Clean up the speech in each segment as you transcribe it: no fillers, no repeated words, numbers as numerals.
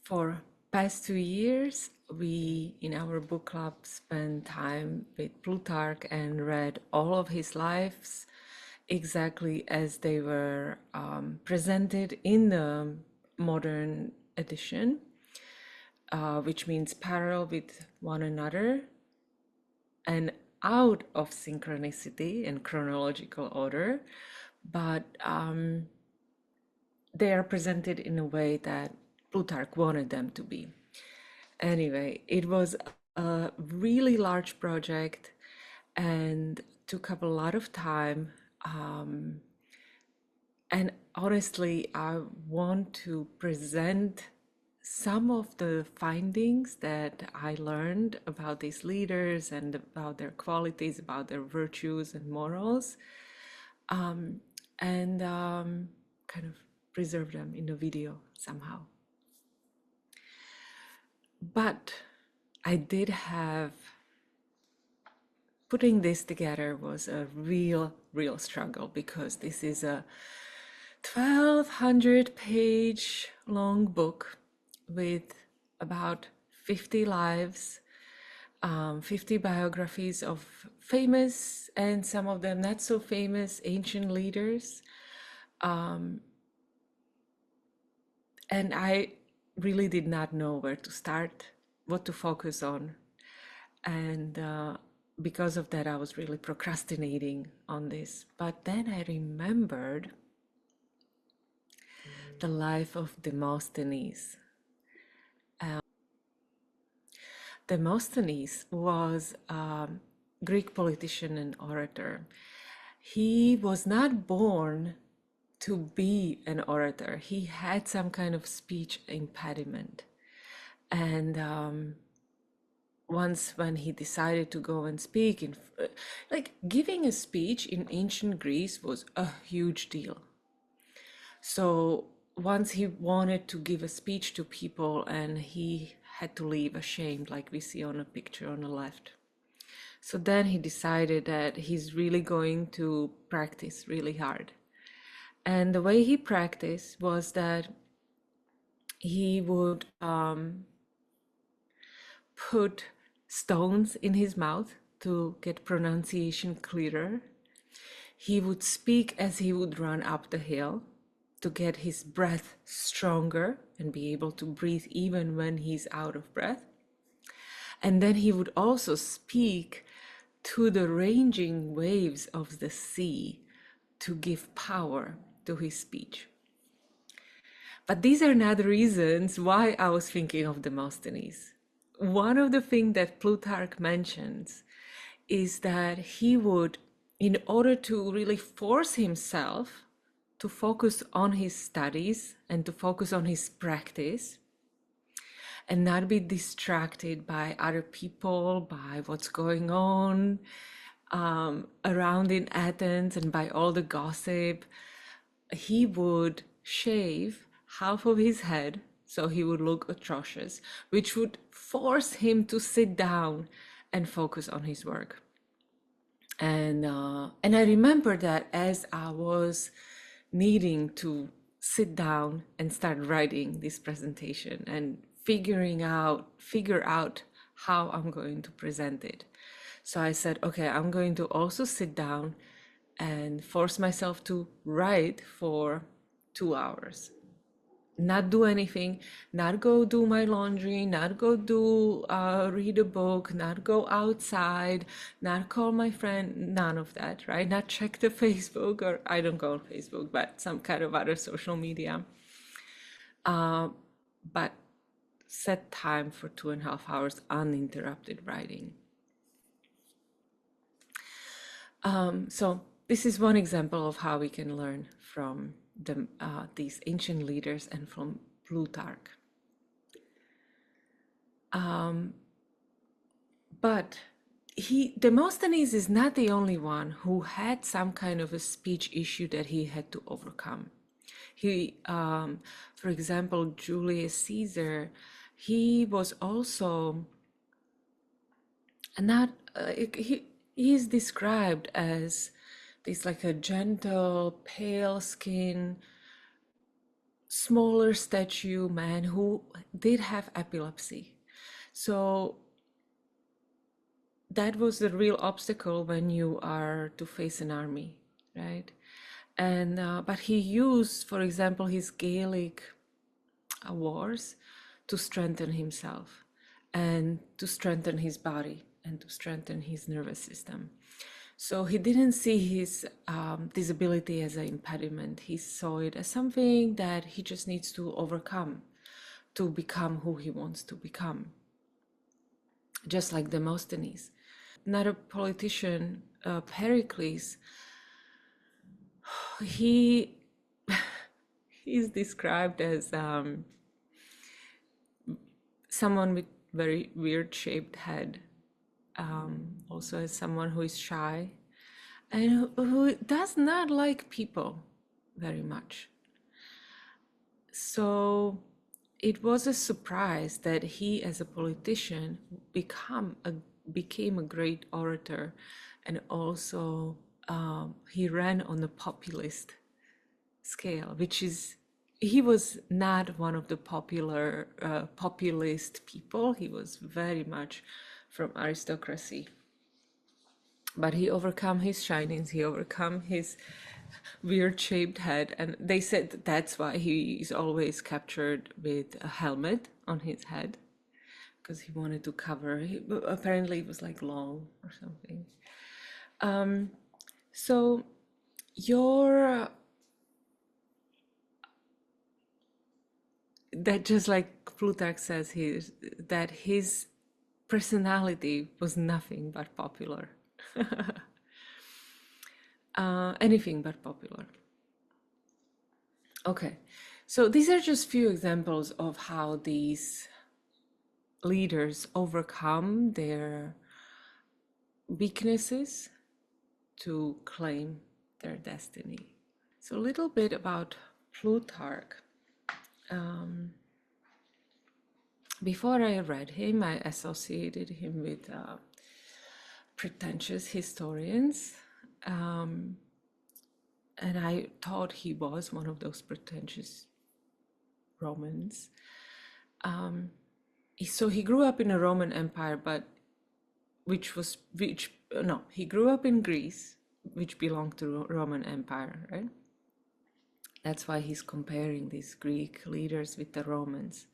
For past 2 years, we in our book club spent time with Plutarch and read all of his lives exactly as they were presented in the modern edition, which means parallel with one another and out of synchronicity and chronological order, but they are presented in a way that Plutarch wanted them to be. Anyway, it was a really large project and took up a lot of time. And honestly, I want to present some of the findings that I learned about these leaders and about their qualities, about their virtues and morals, and kind of preserve them in a video somehow. But I did have, putting this together was a real struggle, because this is a 1,200 page long book with about 50 lives, 50 biographies of famous and some of them not so famous ancient leaders. And I really did not know where to start, what to focus on. And because of that, I was really procrastinating on this. But then I remembered the life of Demosthenes. Demosthenes was a Greek politician and orator. He was not born to be an orator. He had some kind of speech impediment. And once when he decided to go and speak, like giving a speech in ancient Greece was a huge deal. So once he wanted to give a speech to people and he had to leave ashamed, like we see on a picture on the left. So then he decided that he's really going to practice really hard. And the way he practiced was that he would put stones in his mouth to get pronunciation clearer. He would speak as he would run up the hill to get his breath stronger and be able to breathe even when he's out of breath. And then he would also speak to the raging waves of the sea to give power to his speech. But these are not the reasons why I was thinking of Demosthenes. One of the things that Plutarch mentions is that he would, in order to really force himself to focus on his studies and to focus on his practice and not be distracted by other people, by what's going on around in Athens and by all the gossip, he would shave half of his head so he would look atrocious, which would force him to sit down and focus on his work. And I remember that as I was needing to sit down and start writing this presentation and figure out how I'm going to present it. So I said, okay, I'm going to also sit down and force myself to write for 2 hours. Not do anything, not go do my laundry, not go do read a book, not go outside, not call my friend, none of that, right? Not check the Facebook, or I don't go on Facebook, but some kind of other social media. But set time for 2.5 hours uninterrupted writing. So this is one example of how we can learn from these ancient leaders and from Plutarch. But Demosthenes is not the only one who had some kind of a speech issue that he had to overcome. For example, Julius Caesar, he was also not, he is described as this like a gentle, pale skin, smaller statue man who did have epilepsy. So that was the real obstacle when you are to face an army, right? And but he used, for example, his Gaelic wars to strengthen himself and to strengthen his body and to strengthen his nervous system. So he didn't see his disability as an impediment. He saw it as something that he just needs to overcome to become who he wants to become, just like Demosthenes. Another politician, Pericles, he is described as someone with very weird shaped head, also as someone who is shy and who does not like people very much. So it was a surprise that he, as a politician, became a great orator, and also he ran on the populist scale, which is, he was not one of the populist people. He was very much from aristocracy, but he overcome his shyness, he overcome his weird shaped head, and they said that that's why he is always captured with a helmet on his head, because he wanted to cover, apparently it was like long or something. So your that, just like Plutarch says here, that his personality was nothing but popular. Anything but popular. Okay, so these are just few examples of how these leaders overcome their weaknesses to claim their destiny. So a little bit about Plutarch. Before I read him, I associated him with pretentious historians. And I thought he was one of those pretentious Romans. So he grew up in a Roman Empire, but he grew up in Greece, which belonged to Roman Empire, right? That's why he's comparing these Greek leaders with the Romans.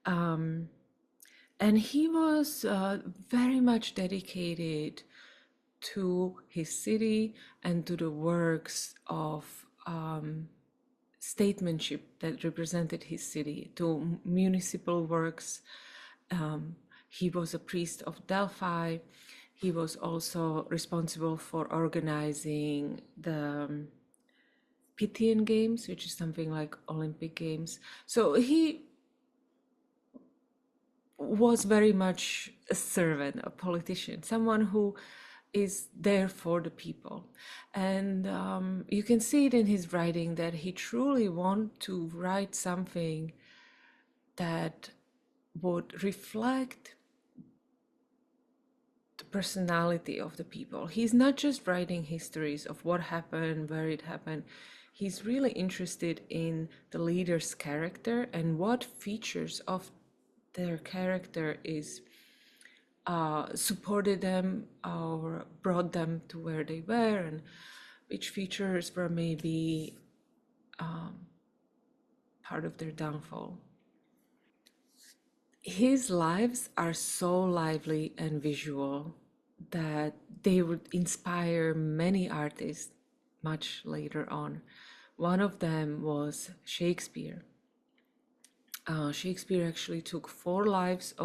And he was very much dedicated to his city and to the works of statesmanship that represented his city, to municipal works. He was a priest of Delphi. He was also responsible for organizing the Pythian Games, which is something like Olympic Games. So he was very much a servant, a politician, someone who is there for the people. And you can see it in his writing that he truly wanted to write something that would reflect the personality of the people. He's not just writing histories of what happened, where it happened. He's really interested in the leader's character and what features of their character is supported them or brought them to where they were, and which features were maybe part of their downfall. His lives are so lively and visual that they would inspire many artists much later on. One of them was Shakespeare. Shakespeare actually took 4 lives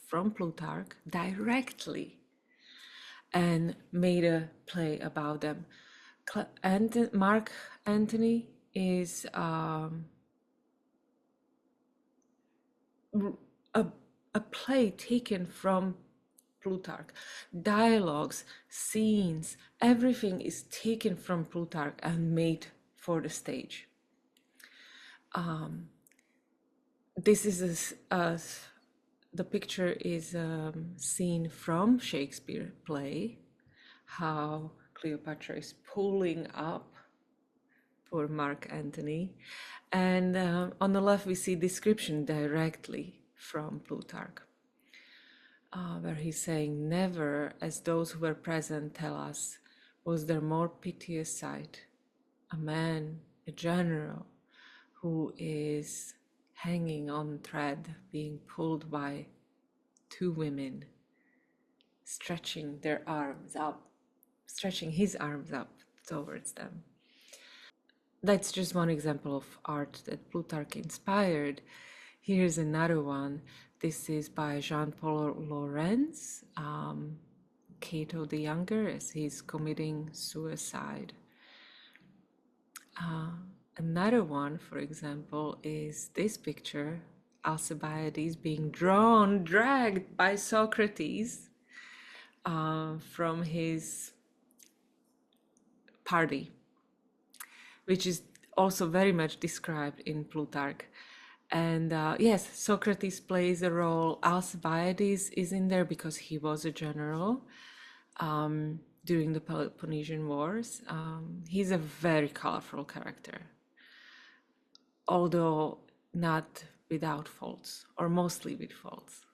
from Plutarch directly and made a play about them. Mark Antony is a play taken from Plutarch. Dialogues, scenes, everything is taken from Plutarch and made for the stage. This is the picture is a scene from Shakespeare play, how Cleopatra is pulling up Poor Mark Antony. And on the left, we see description directly from Plutarch, where he's saying, "Never, as those who were present tell us, was there more piteous sight. A man, a general, who is hanging on thread, being pulled by two women, stretching their arms up, stretching his arms up towards them." That's just one example of art that Plutarch inspired. Here's another one. This is by Jean-Paul Laurens, Cato the Younger, as he's committing suicide. Another one, for example, is this picture, Alcibiades being dragged by Socrates from his party, which is also very much described in Plutarch. And yes, Socrates plays a role. Alcibiades is in there because he was a general during the Peloponnesian Wars. He's a very colorful character, although not without faults, or mostly with faults.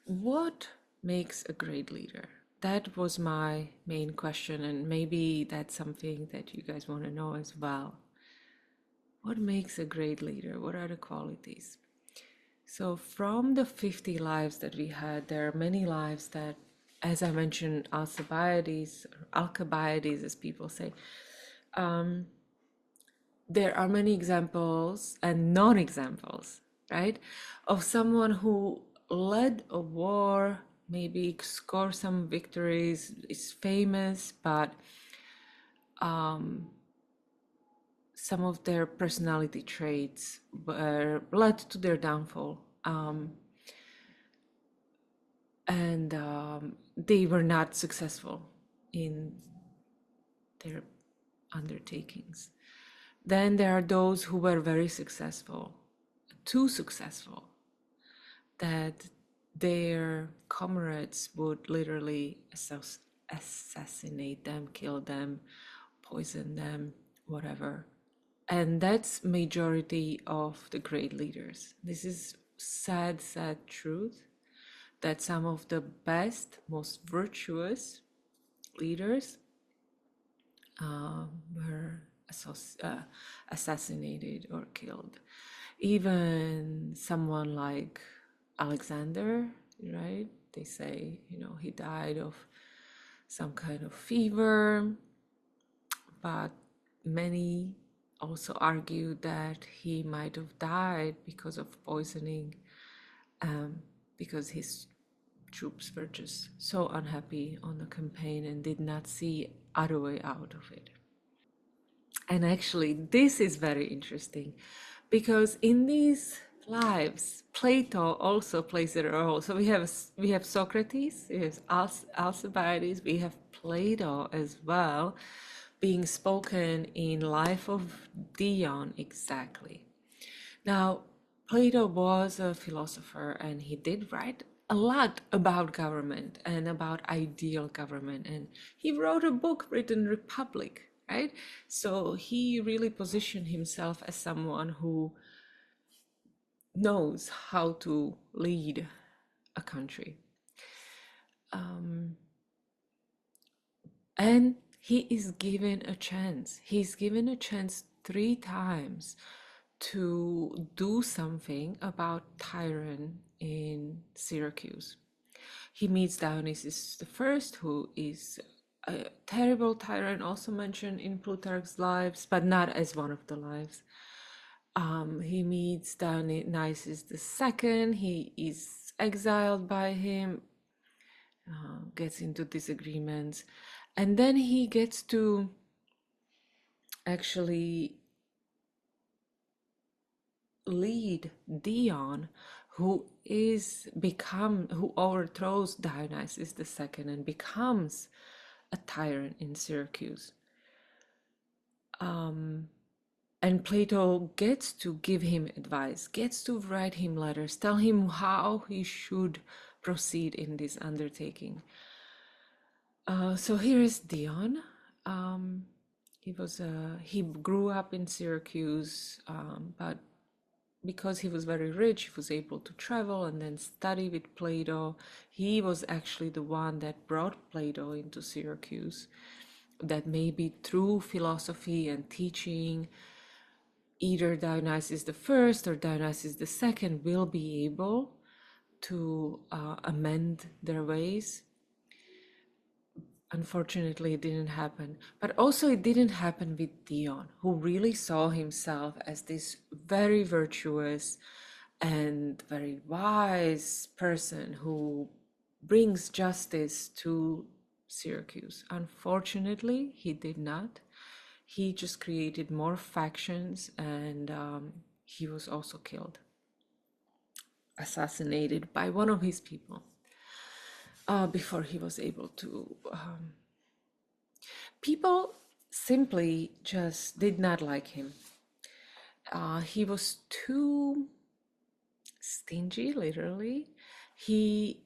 What makes a great leader? That was my main question, and maybe that's something that you guys want to know as well. What makes a great leader? What are the qualities? So from the 50 lives that we had, there are many lives that, as I mentioned, Alcibiades, or Alcibiades as people say, there are many examples and non-examples, right? Of someone who led a war, maybe score some victories, is famous, but some of their personality traits were led to their downfall. And they were not successful in their undertakings. Then there are those who were very successful, too successful, that their comrades would literally assassinate them, kill them, poison them, whatever. And that's majority of the great leaders. This is sad, sad truth that some of the best, most virtuous leaders were assassinated or killed. Even someone like Alexander, right? They say, he died of some kind of fever, but many also argue that he might have died because of poisoning, because his troops were just so unhappy on the campaign and did not see other way out of it. And actually, this is very interesting because in these lives, Plato also plays a role. So we have Socrates, we have Alcibiades, we have Plato as well, being spoken in Life of Dion exactly. Now, Plato was a philosopher and he did write a lot about government and about ideal government. And he wrote a book written Republic, right? So he really positioned himself as someone who knows how to lead a country. And he is given a chance. He's given a chance 3 times to do something about tyrant in Syracuse. He meets Dionysius the First, who is a terrible tyrant, also mentioned in Plutarch's Lives, but not as one of the lives. He meets Dionysius the Second. He is exiled by him, gets into disagreements, and then he gets to actually lead Dion, who overthrows Dionysius the Second and becomes a tyrant in Syracuse. And Plato gets to give him advice, gets to write him letters, tell him how he should proceed in this undertaking. So here is Dion. He grew up in Syracuse, but because he was very rich, he was able to travel and then study with Plato. He was actually the one that brought Plato into Syracuse, that maybe through philosophy and teaching, either Dionysius the First or Dionysius the Second will be able to amend their ways. Unfortunately, it didn't happen. But also, it didn't happen with Dion, who really saw himself as this very virtuous and very wise person who brings justice to Syracuse. Unfortunately, he did not. He just created more factions, and he was also killed, assassinated by one of his people before he was able to. People simply just did not like him. He was too stingy, literally. He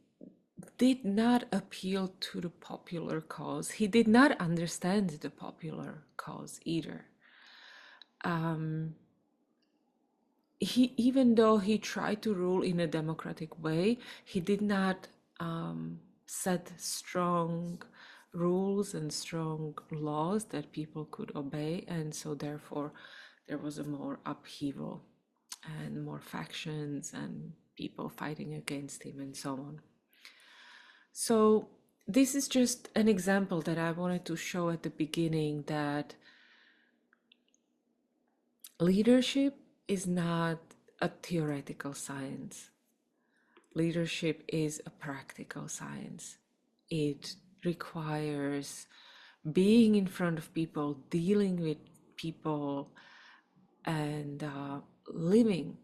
did not appeal to the popular cause. He did not understand the popular cause either. Even though he tried to rule in a democratic way, he did not set strong rules and strong laws that people could obey, and so therefore there was a more upheaval and more factions and people fighting against him and so on. So this is just an example that I wanted to show at the beginning, that leadership is not a theoretical science. Leadership is a practical science. It requires being in front of people, dealing with people, and living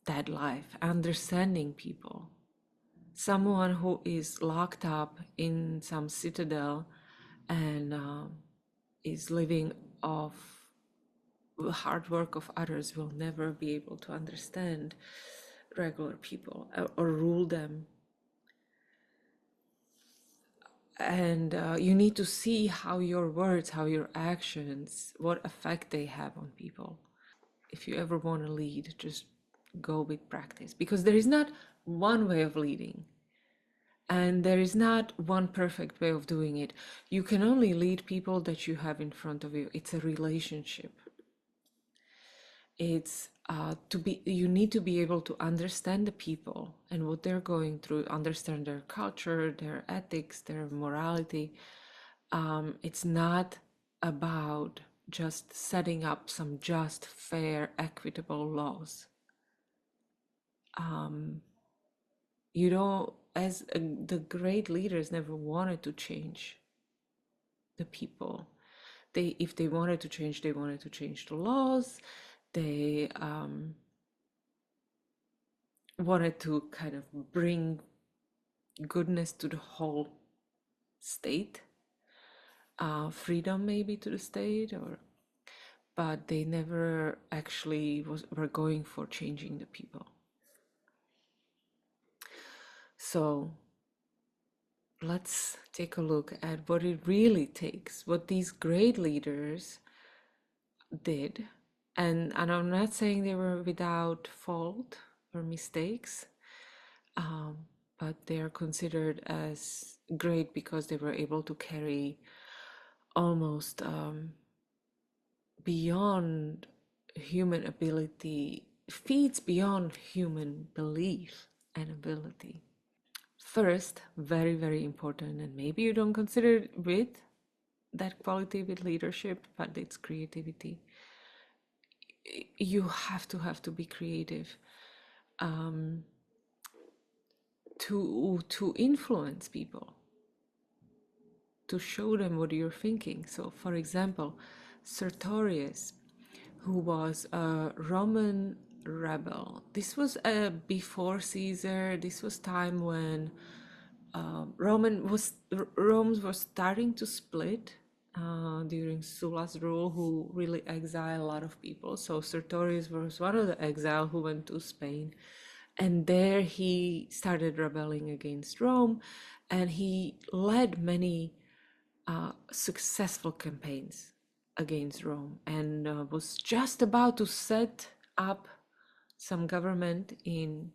that life, understanding people. Someone who is locked up in some citadel and is living off the hard work of others will never be able to understand regular people or rule them. And you need to see how your words, how your actions, what effect they have on people. If you ever want to lead, just go with practice, because there is not one way of leading and there is not one perfect way of doing it. You can only lead people that you have in front of you. It's a relationship. It's you need to be able to understand the people and what they're going through, understand their culture, their ethics, their morality. It's not about just setting up some just, fair, equitable laws. You know, as the great leaders never wanted to change the people. If they wanted to change, they wanted to change the laws. They wanted to kind of bring goodness to the whole state, freedom maybe to the state, but they never actually were going for changing the people. So let's take a look at what it really takes, what these great leaders did. And I'm not saying they were without fault or mistakes, but they are considered as great because they were able to carry almost beyond human ability, feats beyond human belief and ability. First, very, very important, and maybe you don't consider it with that quality with leadership, but it's creativity. You have to be creative to influence people, to show them what you're thinking. So, for example, Sertorius, who was a Roman rebel. This was before Caesar. This was time when Rome was starting to split during Sulla's rule, who really exiled a lot of people. So Sertorius was one of the exiles who went to Spain, and there he started rebelling against Rome, and he led many successful campaigns against Rome, and was just about to set up some government in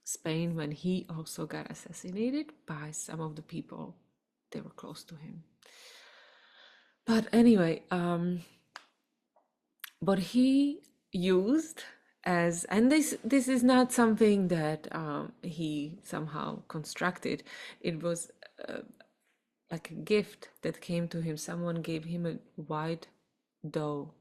Spain when he also got assassinated by some of the people that were close to him. But anyway, but he used as, and this is not something that he somehow constructed. It was like a gift that came to him. Someone gave him a white doe,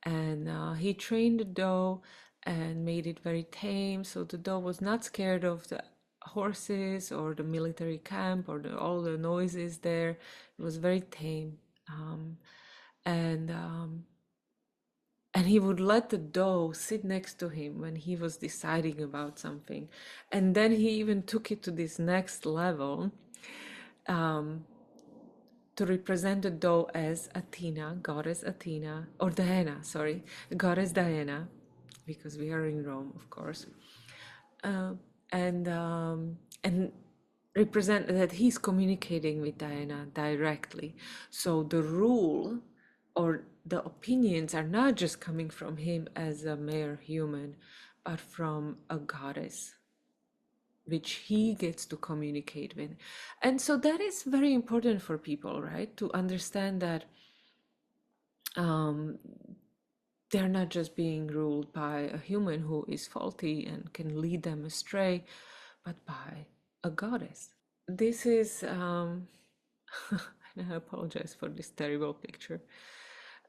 and he trained the doe and made it very tame, so the doe was not scared of the horses or the military camp or all the noises there. It was very tame, and he would let the doe sit next to him when he was deciding about something. And then he even took it to this next level, to represent the doe as Athena, goddess Athena, or Diana, sorry, goddess Diana, because we are in Rome, of course, and represent that he's communicating with Diana directly. So the rule or the opinions are not just coming from him as a mere human, but from a goddess, which he gets to communicate with. And so that is very important for people, right? To understand that they're not just being ruled by a human who is faulty and can lead them astray, but by a goddess. This is, and I apologize for this terrible picture.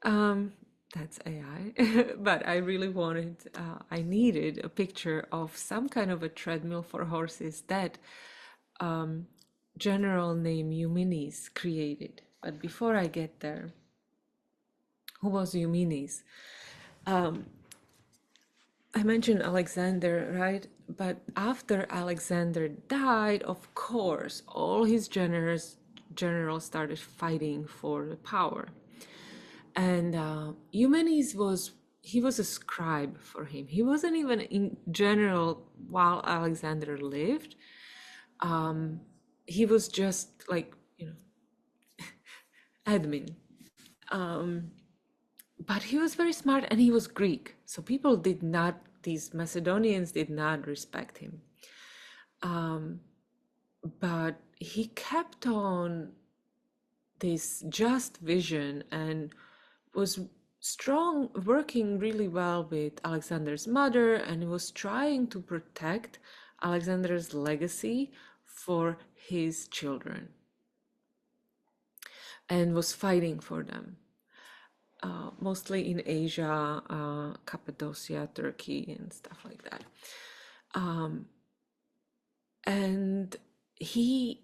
That's AI, but I really wanted, I needed a picture of some kind of a treadmill for horses that general named Eumenes created. But before I get there, who was Eumenes? I mentioned Alexander, right? But after Alexander died, of course, all his generals started fighting for the power. And Eumenes was a scribe for him. He wasn't even in general while Alexander lived. He was just like, admin. But he was very smart, and he was Greek. So people did not, these Macedonians did not respect him. But he kept on this just vision and was strong, working really well with Alexander's mother, and he was trying to protect Alexander's legacy for his children and was fighting for them, mostly in Asia, Cappadocia, Turkey, and stuff like that. And he,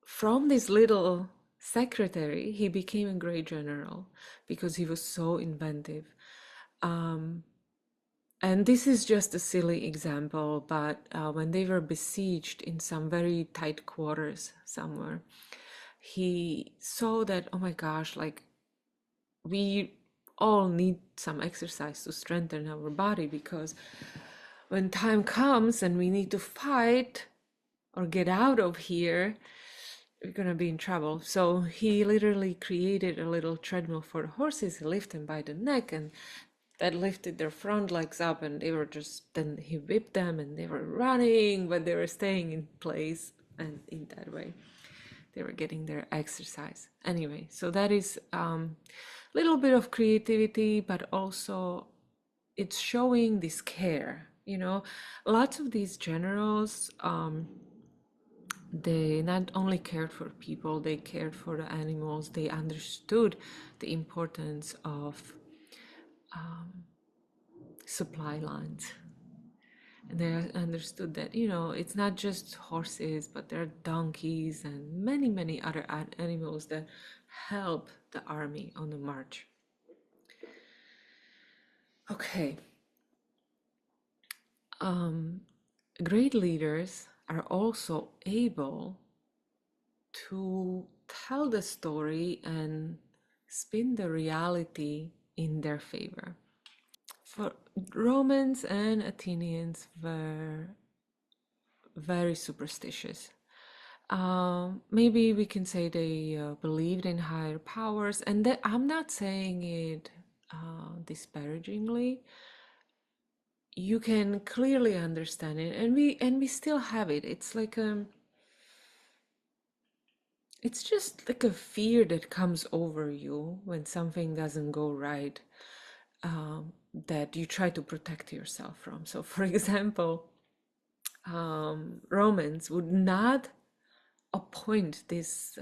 from this little secretary, he became a great general because he was so inventive. And this is just a silly example, but when they were besieged in some very tight quarters somewhere, he saw that, oh my gosh, like we all need some exercise to strengthen our body, because when time comes and we need to fight or get out of here, we're gonna be in trouble. So he literally created a little treadmill for the horses. He lifted them by the neck, and that lifted their front legs up, and they were just, then he whipped them and they were running, but they were staying in place, and in that way they were getting their exercise. Anyway, so that is little bit of creativity, but also it's showing this care. Lots of these generals, they not only cared for people, they cared for the animals. They understood the importance of supply lines. And they understood that, it's not just horses, but there are donkeys and many, many other animals that help the army on the march. Okay. Great leaders are also able to tell the story and spin the reality in their favor. For Romans and Athenians were very superstitious. Maybe we can say they believed in higher powers, and that I'm not saying it disparagingly. You can clearly understand it, and we still have it. It's like it's just like a fear that comes over you when something doesn't go right, that you try to protect yourself from. So, for example, Romans would not appoint this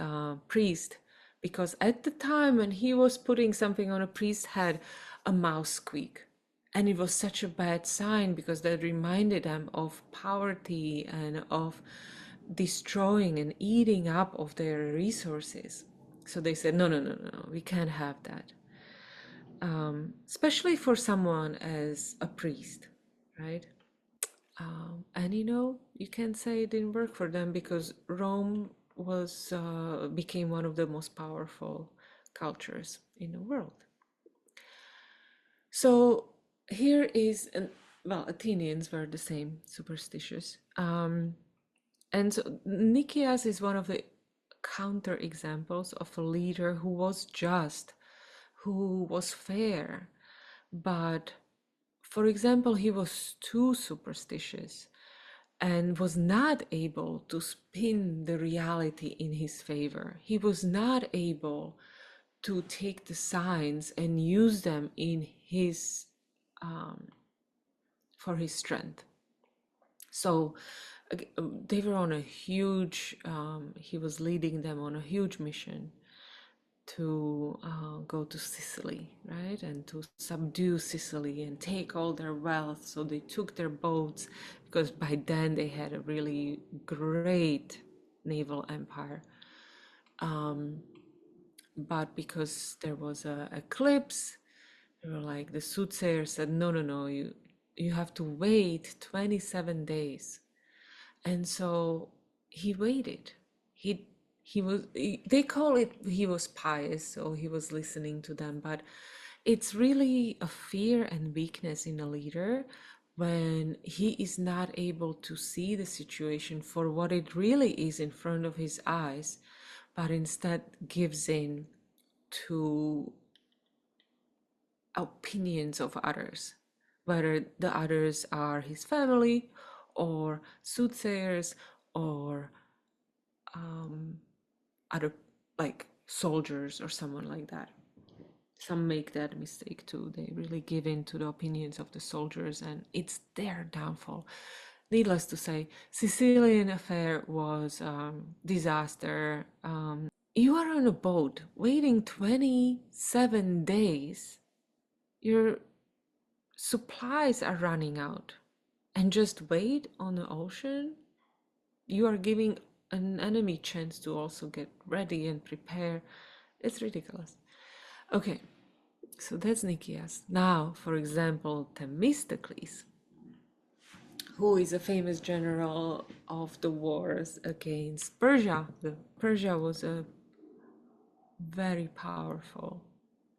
priest because at the time when he was putting something on a priest's head, a mouse squeak. And it was such a bad sign because that reminded them of poverty and of destroying and eating up of their resources. So they said, no, no, no, no, no, we can't have that. Especially for someone as a priest, right? And you can say it didn't work for them because Rome was became one of the most powerful cultures in the world. So here is, well, Athenians were the same, superstitious. And so Nicias is one of the counter examples of a leader who was just, who was fair, but for example, he was too superstitious and was not able to spin the reality in his favor. He was not able to take the signs and use them in his for his strength. So they were on a huge, he was leading them on a huge mission to go to Sicily, right? And to subdue Sicily and take all their wealth. So they took their boats because by then they had a really great naval empire. But because there was a eclipse, they were like, the soothsayer said, no, no, no, you have to wait 27 days. And so he waited. They call it he was pious, so he was listening to them, but it's really a fear and weakness in a leader when he is not able to see the situation for what it really is in front of his eyes, but instead gives in to opinions of others, whether the others are his family or soothsayers or other, like soldiers or someone like that. Some make that mistake too. They really give in to the opinions of the soldiers, and it's their downfall. Needless to say, Sicilian affair was disaster. You are on a boat waiting 27 days. Your supplies are running out, and just wait on the ocean. You are giving an enemy chance to also get ready and prepare. It's ridiculous. Okay, so that's Nicias. Now, for example, Themistocles, who is a famous general of the wars against Persia. Persia was a very powerful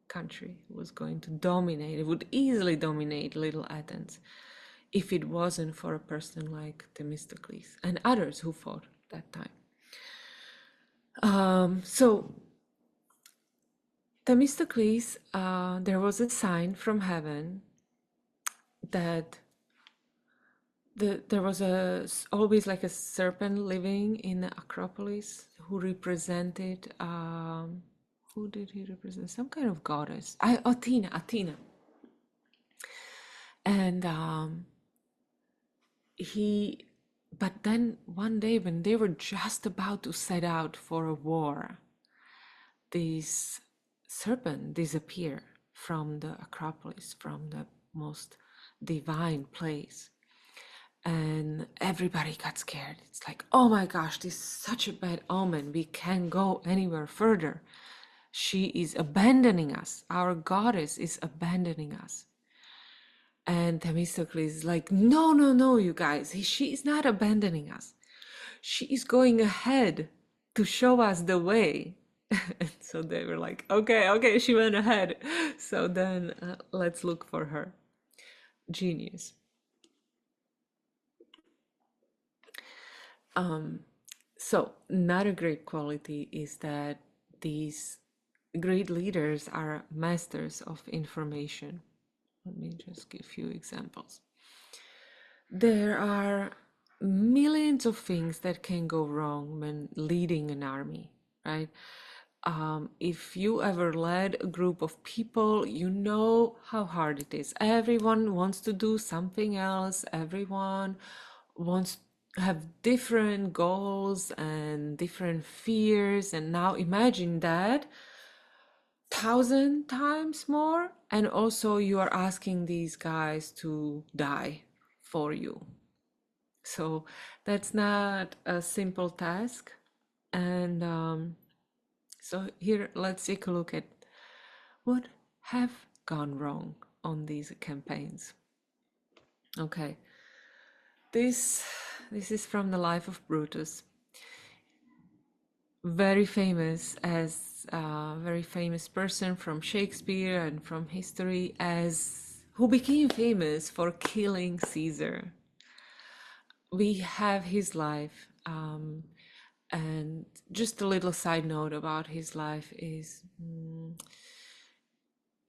country. It was going to dominate. It would easily dominate Little Athens if it wasn't for a person like Themistocles and others who fought that time. So Themistocles, there was a sign from heaven that there was always like a serpent living in the Acropolis who represented, who did he represent? Some kind of goddess. Athena. And but then one day when they were just about to set out for a war, this serpent disappeared from the Acropolis, from the most divine place. And everybody got scared. It's like, oh my gosh, this is such a bad omen. We can't go anywhere further. She is abandoning us. Our goddess is abandoning us. And Themistocles is like, no, no, no, you guys. She is not abandoning us. She is going ahead to show us the way. And so they were like, okay, she went ahead. So then let's look for her. Genius. So, another great quality is that these great leaders are masters of information. Let me just give you examples. There are millions of things that can go wrong when leading an army, right? If you ever led a group of people, you know how hard it is. Everyone wants to do something else. Everyone wants to have different goals and different fears. And now imagine that 1,000 times more. And also you are asking these guys to die for you. So that's not a simple task. And so here, let's take a look at what have gone wrong on these campaigns. Okay, this is from the life of Brutus, very famous as a very famous person from Shakespeare and from history, as who became famous for killing Caesar. We have his life, and just a little side note about his life is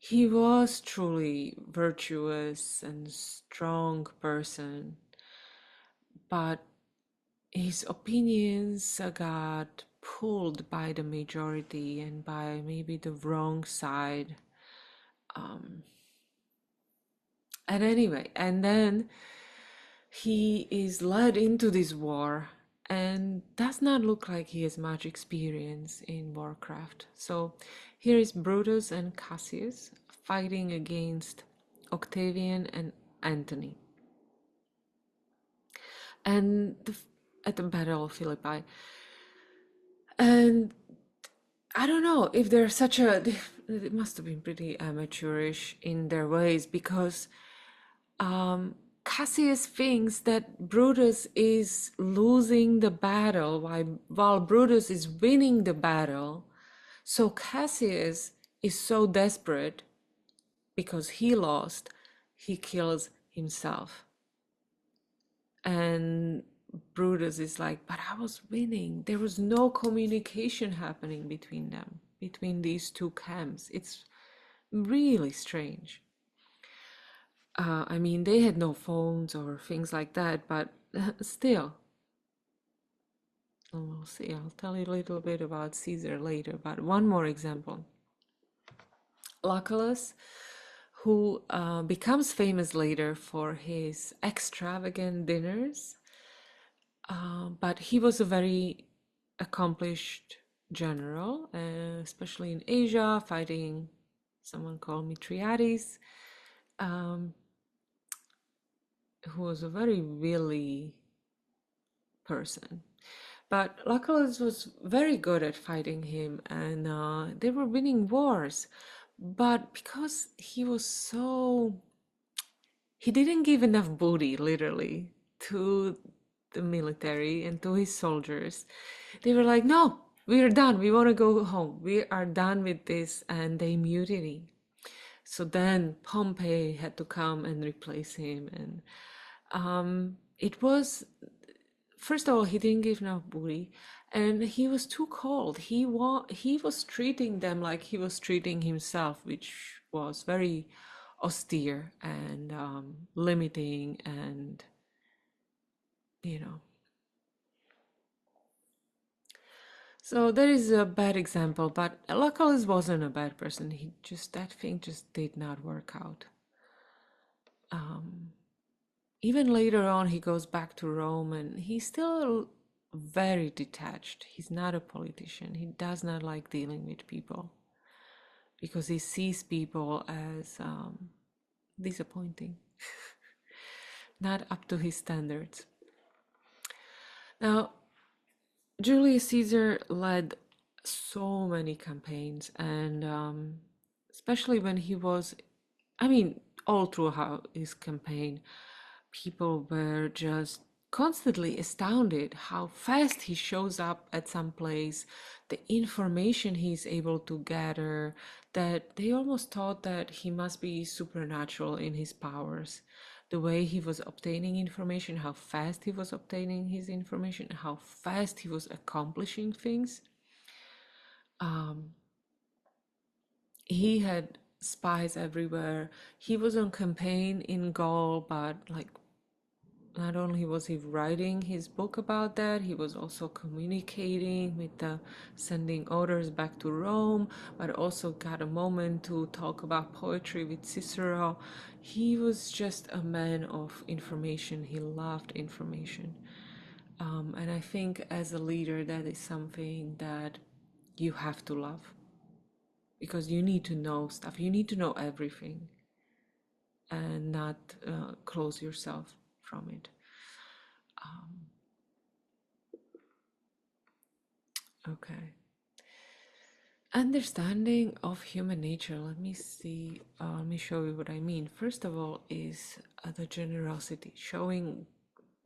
he was truly virtuous and strong person, but his opinions got pulled by the majority and by maybe the wrong side. And anyway, and then he is led into this war and does not look like he has much experience in warcraft. So here is Brutus and Cassius fighting against Octavian and Antony. And at the Battle of Philippi. And I don't know if they're such a, it must have been pretty amateurish in their ways, because Cassius thinks that Brutus is losing the battle while Brutus is winning the battle. So Cassius is so desperate because he lost, he kills himself. And Brutus is like, but I was winning. There was no communication happening between them, between these two camps. It's really strange. I mean, they had no phones or things like that, but still. We'll see. I'll tell you a little bit about Caesar later, but one more example. Lucullus, who becomes famous later for his extravagant dinners, but he was a very accomplished general, especially in Asia, fighting someone called Mithridates, who was a very wily person. But Lucullus was very good at fighting him, and they were winning wars. But because he was he didn't give enough booty, literally, to the military and to his soldiers. They were like, no, we're done. We want to go home. We are done with this. And they mutiny. So then Pompey had to come and replace him. And it was, first of all, he didn't give enough booty. And he was too cold. He was treating them like he was treating himself, which was very austere and limiting, and so that is a bad example. But Lucullus wasn't a bad person. That thing just did not work out. Even later on, he goes back to Rome, and he's still very detached. He's not a politician. He does not like dealing with people because he sees people as disappointing, not up to his standards. Now, Julius Caesar led so many campaigns, and especially when he was, all throughout his campaign, people were just constantly astounded how fast he shows up at some place, the information he's able to gather, that they almost thought that he must be supernatural in his powers. the way he was obtaining information, how fast he was obtaining his information, how fast he was accomplishing things. He had spies everywhere. He was on campaign in Gaul, but like not only was he writing his book about that, he was also communicating with the sending orders back to Rome, but also got a moment to talk about poetry with Cicero. He was just a man of information. He loved information. And I think as a leader, that is something that you have to love, because you need to know stuff. You need to know everything and not close yourself from it. Okay. Understanding of human nature. Let me see. Let me show you what I mean. First of all, is the generosity. Showing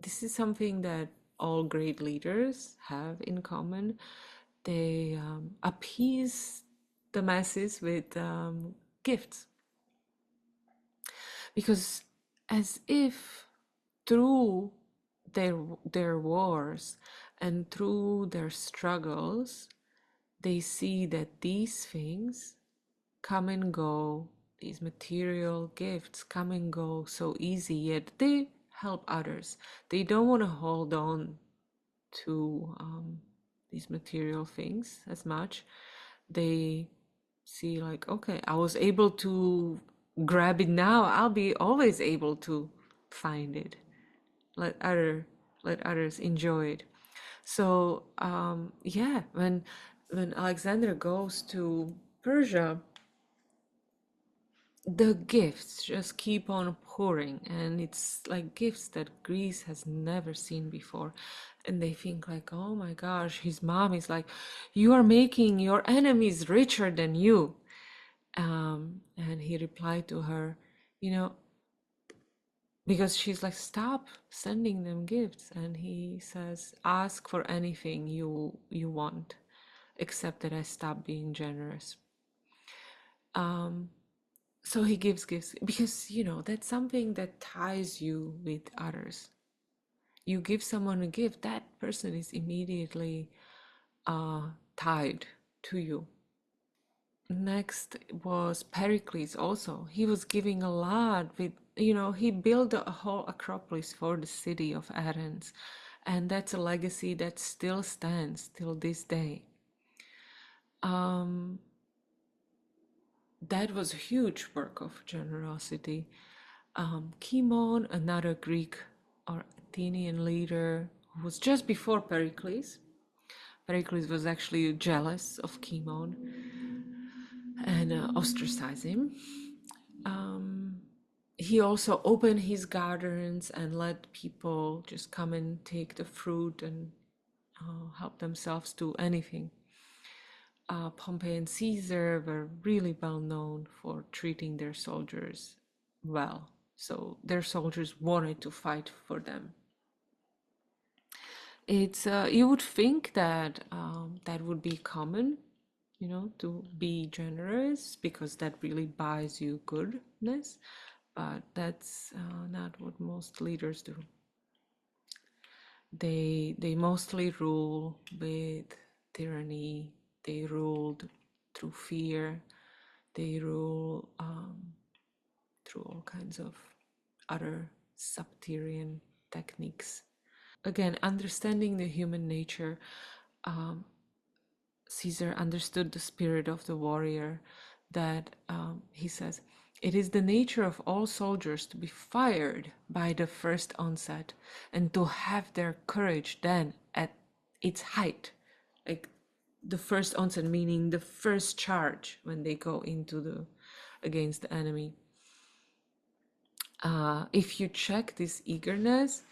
this is something that all great leaders have in common. They appease the masses with gifts, because as if through their wars and through their struggles, they see that these things come and go, these material gifts come and go so easy, yet they help others. They don't want to hold on to these material things as much. They see like, okay, I was able to grab it now, I'll be always able to find it. Let other let others enjoy it. So yeah, when Alexander goes to Persia, the gifts just keep on pouring, and it's like gifts that Greece has never seen before. And they think like, oh my gosh, his mom is like, you are making your enemies richer than you. And he replied to her, you know, because she's like, stop sending them gifts. And he says, ask for anything you want, except that I stop being generous. So he gives gifts because, that's something that ties you with others. You give someone a gift, that person is immediately tied to you. Next was Pericles also. He was giving a lot with, he built a whole Acropolis for the city of Athens. And that's a legacy that still stands till this day. That was a huge work of generosity. Cimon, another Greek or Athenian leader, who was just before Pericles. Pericles was actually jealous of Cimon and ostracized him. He also opened his gardens and let people just come and take the fruit and help themselves to anything. Pompey and Caesar were really well known for treating their soldiers well. So their soldiers wanted to fight for them. It's you would think that that would be common, to be generous, because that really buys you goodness, but that's not what most leaders do. They mostly rule with tyranny. They ruled through fear. They rule through all kinds of other subterranean techniques. Again, understanding the human nature, Caesar understood the spirit of the warrior, that he says, it is the nature of all soldiers to be fired by the first onset and to have their courage then at its height. Like the first onset, meaning the first charge when they go against the enemy. If you check this eagerness,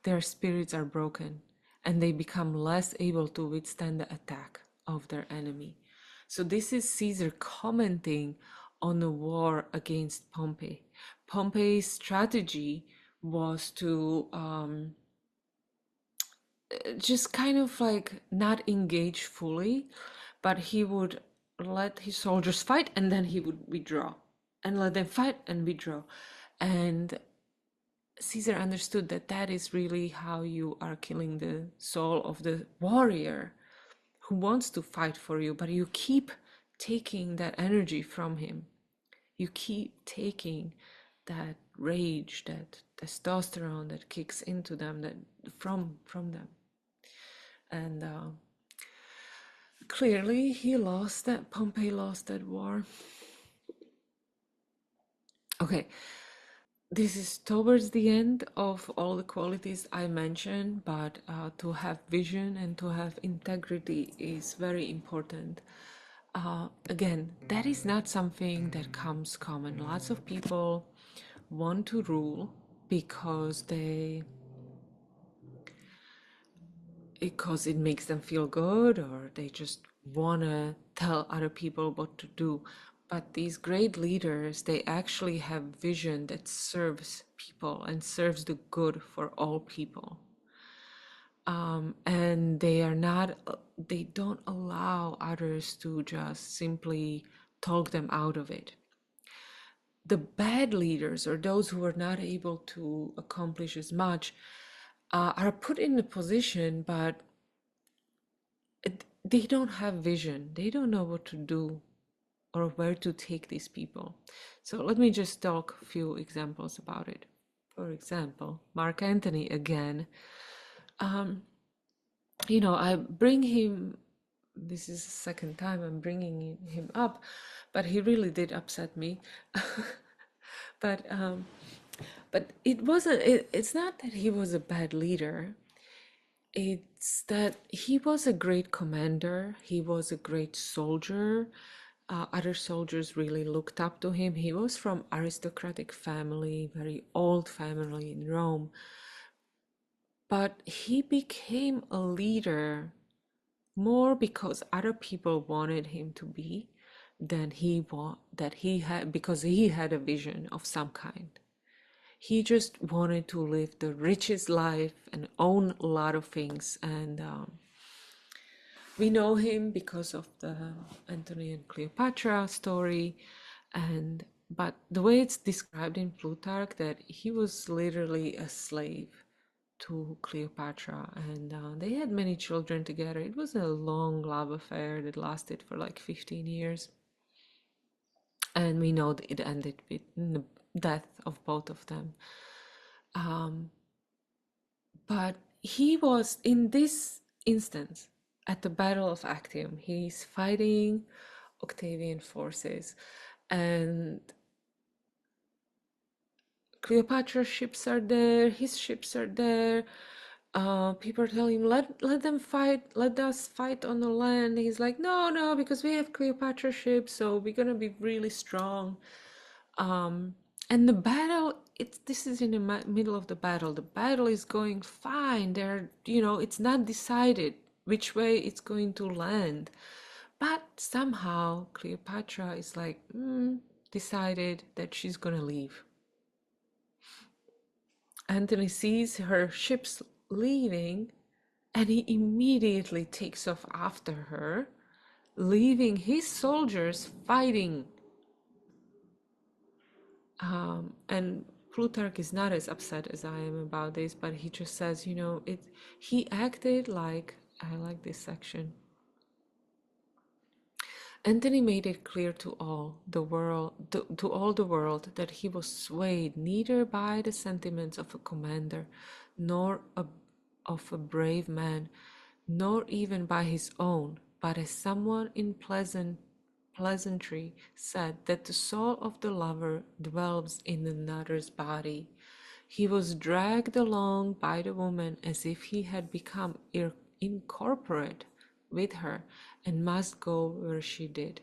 their spirits are broken and they become less able to withstand the attack of their enemy. So this is Caesar commenting on the war against Pompey. Pompey's strategy was to just kind of like not engage fully, but he would let his soldiers fight and then he would withdraw and let them fight and withdraw. And Caesar understood that that is really how you are killing the soul of the warrior who wants to fight for you, but you keep taking that energy from him. You keep taking that rage, that testosterone that kicks into them, that from them. And clearly he lost that. Pompey lost that war. Okay, this is towards the end of all the qualities I mentioned, but to have vision and to have integrity is very important. Again, that is not something that comes common. Lots of people want to rule because it makes them feel good, or they just want to tell other people what to do. But these great leaders, they actually have vision that serves people and serves the good for all people. And they don't allow others to just simply talk them out of it. The bad leaders, or those who are not able to accomplish as much, are put in a position, but they don't have vision. They don't know what to do or where to take these people. So let me just talk a few examples about it. For example, Mark Antony again. I bring him, this is the second time I'm bringing him up, but he really did upset me. but it wasn't, it's not that he was a bad leader. It's that he was a great commander. He was a great soldier. Other soldiers really looked up to him. He was from aristocratic family, very old family in Rome. But he became a leader more because other people wanted him to be than he had, because he had a vision of some kind. He just wanted to live the richest life and own a lot of things. And we know him because of the Antony and Cleopatra story. But the way it's described in Plutarch, that he was literally a slave to Cleopatra, and they had many children together. It was a long love affair that lasted for like 15 years. And we know that it ended with the death of both of them. But he was, in this instance, at the Battle of Actium, he's fighting Octavian forces, and Cleopatra's ships are there, his ships are there. People are telling him, let them fight, let us fight on the land. He's like, no, because we have Cleopatra ships, so we're gonna be really strong. And the battle, this is in the middle of the battle. The battle is going fine. It's not decided which way it's going to land. But somehow Cleopatra is like, decided that she's gonna leave. Antony sees her ships leaving, and he immediately takes off after her, leaving his soldiers fighting. And Plutarch is not as upset as I am about this, but he just says, he acted like, I like this section. Antony made it clear to all the world that he was swayed neither by the sentiments of a commander, nor of a brave man, nor even by his own, but as someone in pleasantry said, that the soul of the lover dwells in another's body. He was dragged along by the woman as if he had become incorporate with her and must go where she did.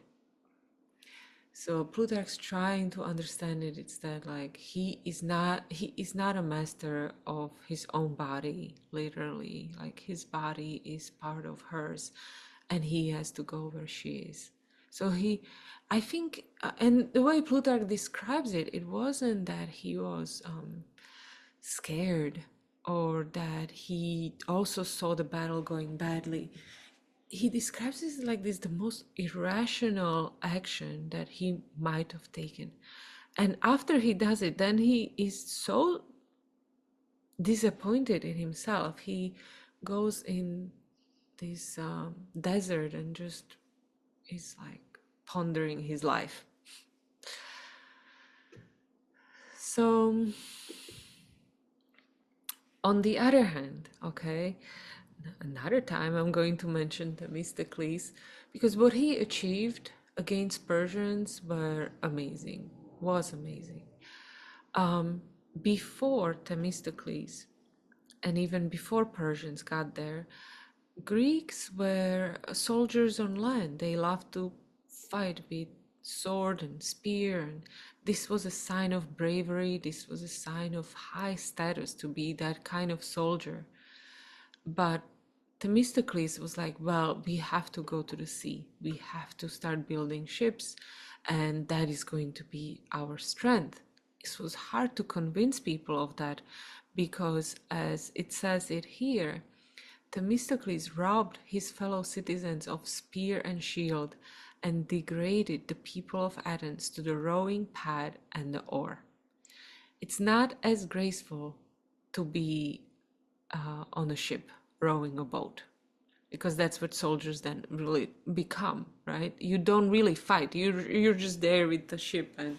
So Plutarch's trying to understand it. It's that like he is not a master of his own body, literally. Like his body is part of hers, and he has to go where she is. So I think, and the way Plutarch describes it, it wasn't that he was scared or that he also saw the battle going badly. He describes it like this, the most irrational action that he might have taken. And after he does it, then he is so disappointed in himself. He goes in this desert and just is like pondering his life. So on the other hand, okay, another time I'm going to mention Themistocles, because what he achieved against Persians was amazing. Before Themistocles, and even before Persians got there, Greeks were soldiers on land. They loved to fight with sword and spear, and this was a sign of bravery. This was a sign of high status to be that kind of soldier. But Themistocles was like, well, we have to go to the sea. We have to start building ships, and that is going to be our strength. It was hard to convince people of that because, as it says it here, Themistocles robbed his fellow citizens of spear and shield and degraded the people of Athens to the rowing pad and the oar. It's not as graceful to be on a ship rowing a boat, because that's what soldiers then really become, right? You don't really fight. You're just there with the ship, and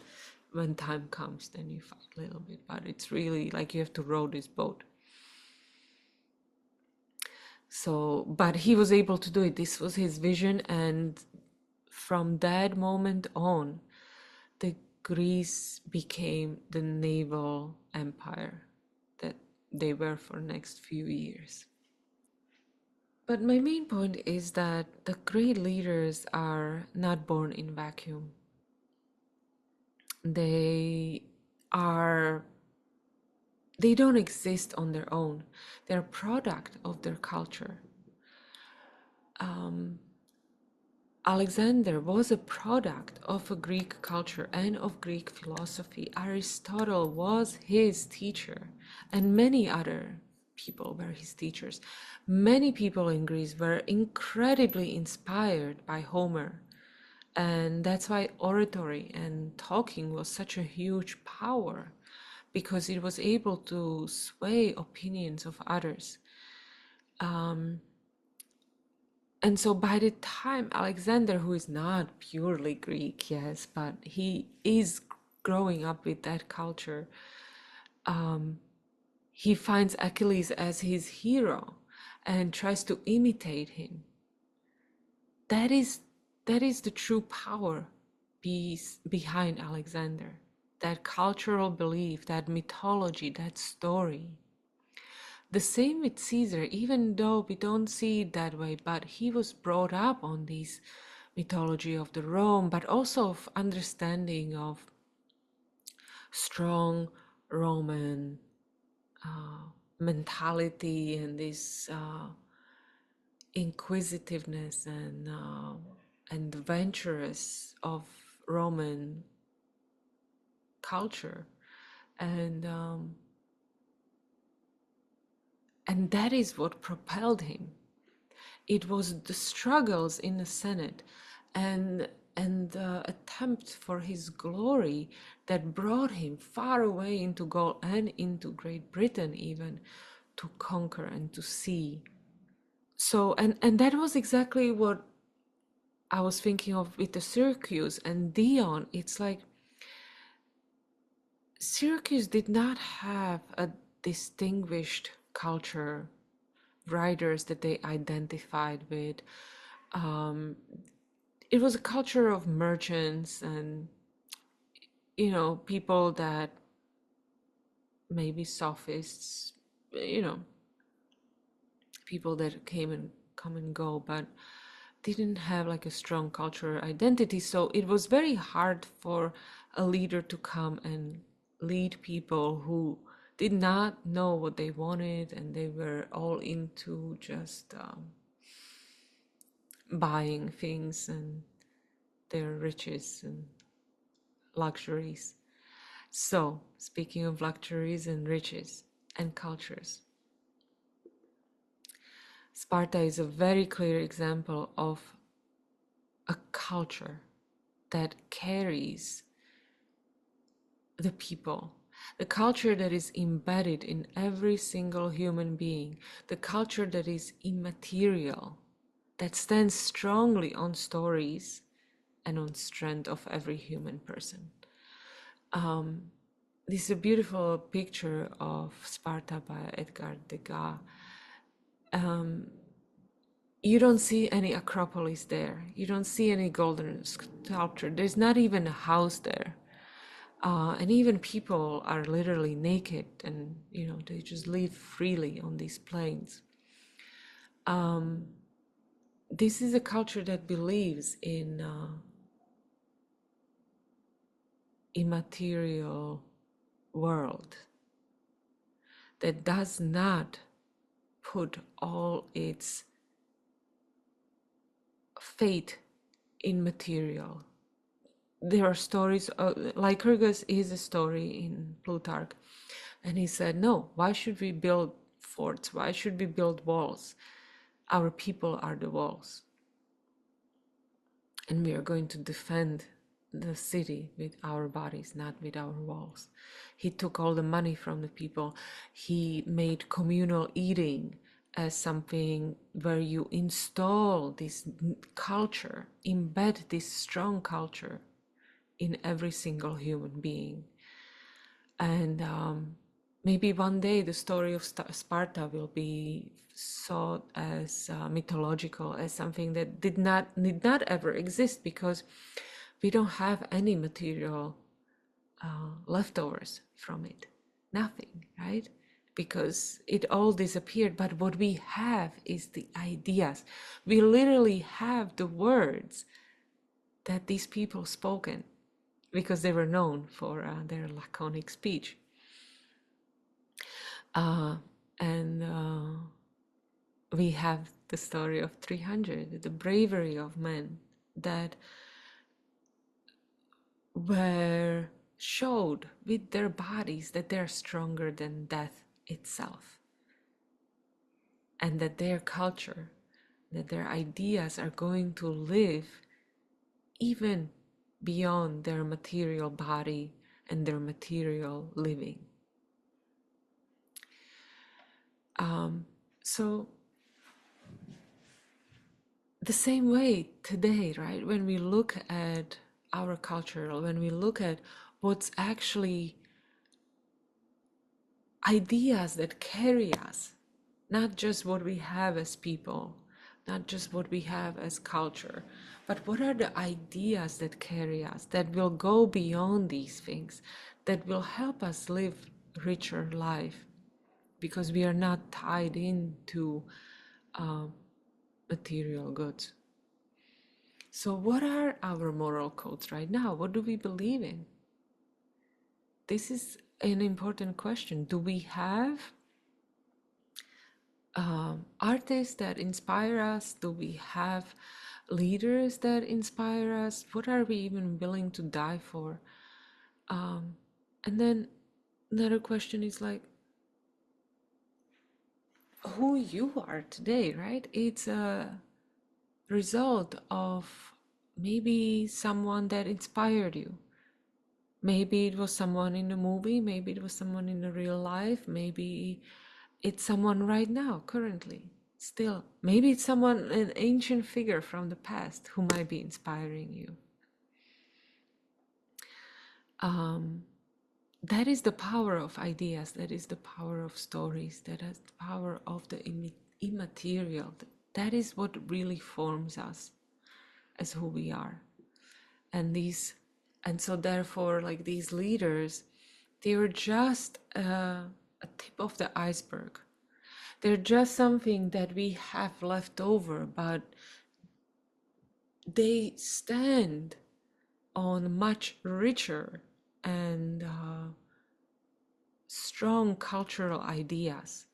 when time comes, then you fight a little bit. But it's really like you have to row this boat. So, but he was able to do it. This was his vision, and from that moment on, the Greece became the naval empire that they were for the next few years. But my main point is that the great leaders are not born in vacuum. They don't exist on their own. They're a product of their culture. Alexander was a product of a Greek culture and of Greek philosophy. Aristotle was his teacher, and many other people were his teachers. Many people in Greece were incredibly inspired by Homer, and that's why oratory and talking was such a huge power, because it was able to sway opinions of others. And so by the time Alexander, who is not purely Greek, yes, but he is growing up with that culture, he finds Achilles as his hero and tries to imitate him. That is the true power behind Alexander, that cultural belief, that mythology, that story. The same with Caesar, even though we don't see it that way, but he was brought up on this mythology of the Rome, but also of understanding of strong Roman mentality and this inquisitiveness and adventurous of Roman culture, and that is what propelled him. It was the struggles in the Senate and the attempt for his glory that brought him far away into Gaul and into Great Britain, even to conquer and to see. So and that was exactly what I was thinking of with the Syracuse and Dion. It's like Syracuse did not have a distinguished culture, writers that they identified with. It was a culture of merchants and, people that maybe sophists, people that come and go, but didn't have like a strong cultural identity. So it was very hard for a leader to come and lead people who did not know what they wanted, and they were all into just buying things and their riches and luxuries. So, speaking of luxuries and riches and cultures, Sparta is a very clear example of a culture that carries the people. the culture that is embedded in every single human being, the culture that is immaterial, that stands strongly on stories and on strength of every human person. This is a beautiful picture of Sparta by Edgar Degas. You don't see any Acropolis there. You don't see any golden sculpture. There's not even a house there. And even people are literally naked, and they just live freely on these plains. This is a culture that believes in immaterial world, that does not put all its fate in material. There are stories, Lycurgus is a story in Plutarch, and he said, no, why should we build forts? Why should we build walls? Our people are the walls. And we are going to defend the city with our bodies, not with our walls. He took all the money from the people. He made communal eating as something where you install this culture, embed this strong culture in every single human being. And maybe one day the story of Sparta will be sought as mythological, as something that did not ever exist, because we don't have any material leftovers from it. Nothing, right? Because it all disappeared. But what we have is the ideas. We literally have the words that these people spoken, because they were known for their laconic speech. And we have the story of 300, the bravery of men that were showed with their bodies that they're stronger than death itself, and that their culture, that their ideas are going to live even beyond their material body and their material living. So the same way today, right? When we look at our culture, when we look at what's actually ideas that carry us, not just what we have as people, not just what we have as culture, but what are the ideas that carry us, that will go beyond these things, that will help us live richer life, because we are not tied into material goods. So what are our moral codes right now? What do we believe in? This is an important question. Do we have artists that inspire us? Do we have leaders that inspire us? What are we even willing to die for? And then another question is like, who you are today, right? It's a result of maybe someone that inspired you. Maybe it was someone in a movie, maybe it was someone in the real life, maybe it's someone right now, currently, still. Maybe it's someone, an ancient figure from the past who might be inspiring you. That is the power of ideas, that is the power of stories, that is the power of the immaterial. That is what really forms us as who we are. And so therefore, like, these leaders, they were just a tip of the iceberg. They're just something that we have left over, but they stand on much richer and strong cultural ideas.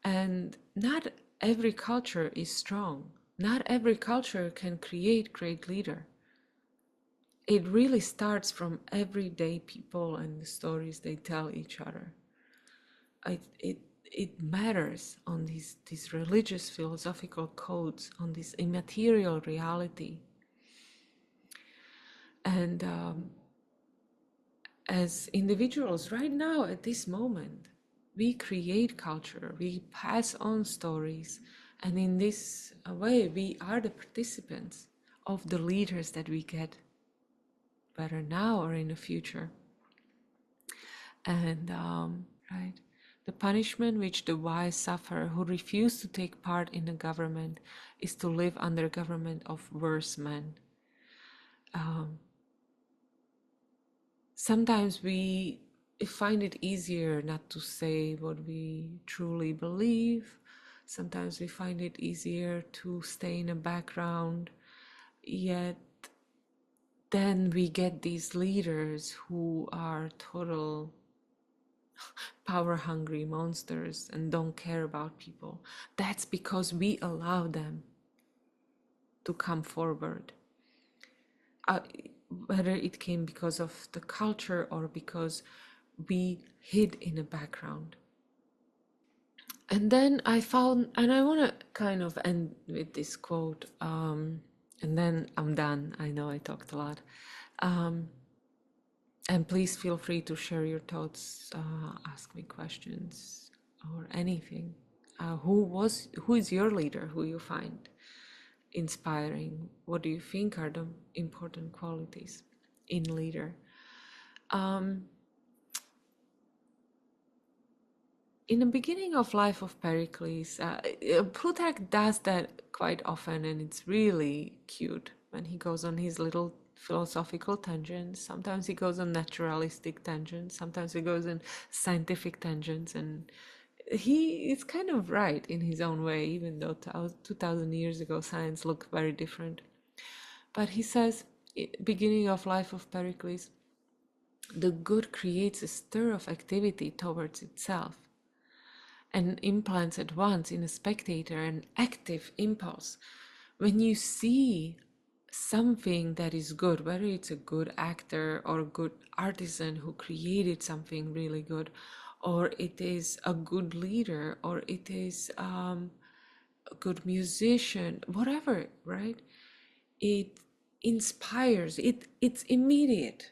And not every culture is strong. Not every culture can create great leader. It really starts from everyday people and the stories they tell each other. It matters on these religious philosophical codes, on this immaterial reality. And as individuals right now at this moment, we create culture, we pass on stories, and in this way we are the participants of the leaders that we get, whether now or in the future. And right, the punishment which the wise suffer who refuse to take part in the government is to live under government of worse men. Sometimes we find it easier not to say what we truly believe. Sometimes we find it easier to stay in the background. Yet then we get these leaders who are total power hungry monsters and don't care about people. That's because we allow them to come forward. Whether it came because of the culture or because we hid in the background. And then I found, and I want to kind of end with this quote, and then I'm done. I know I talked a lot. And please feel free to share your thoughts, ask me questions or anything. Who is your leader, who you find inspiring? What do you think are the important qualities in leader? In the beginning of life of Perikles, Plutarch does that quite often, and it's really cute when he goes on his little philosophical tangents. Sometimes he goes on naturalistic tangents, sometimes he goes on scientific tangents, and he is kind of right in his own way, even though 2000 years ago science looked very different. But he says, beginning of life of Perikles, the good creates a stir of activity towards itself and implants at once in a spectator an active impulse. When you see something that is good, whether it's a good actor or a good artisan who created something really good, or it is a good leader, or it is a good musician, whatever, right? It inspires, it's immediate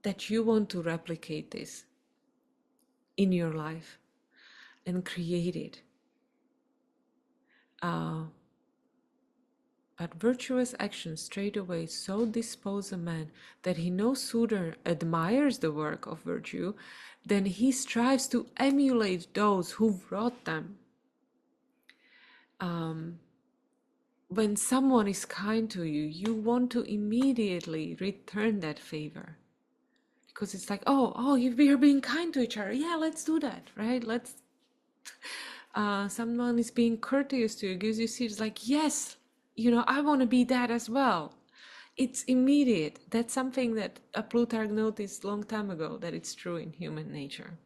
that you want to replicate this in your life and create it. But virtuous action straightway so dispose a man that he no sooner admires the work of virtue than he strives to emulate those who wrought them. When someone is kind to you, you want to immediately return that favor. Because it's like, we are being kind to each other. Yeah, let's do that, right? Someone is being courteous to you, gives you seats, like, yes, I want to be that as well. It's immediate. That's something that Plutarch noticed a long time ago, that it's true in human nature.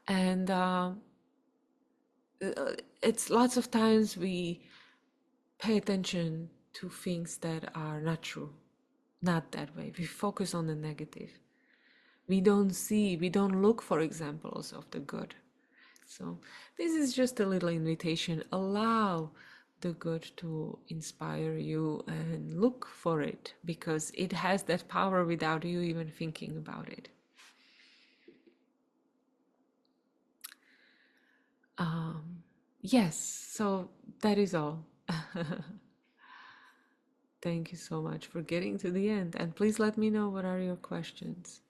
And it's lots of times we pay attention to things that are not true, not that way. We focus on the negative. We don't look for examples of the good. So this is just a little invitation. Allow the good to inspire you and look for it, because it has that power without you even thinking about it. Yes, so that is all. Thank you so much for getting to the end, and please let me know what are your questions.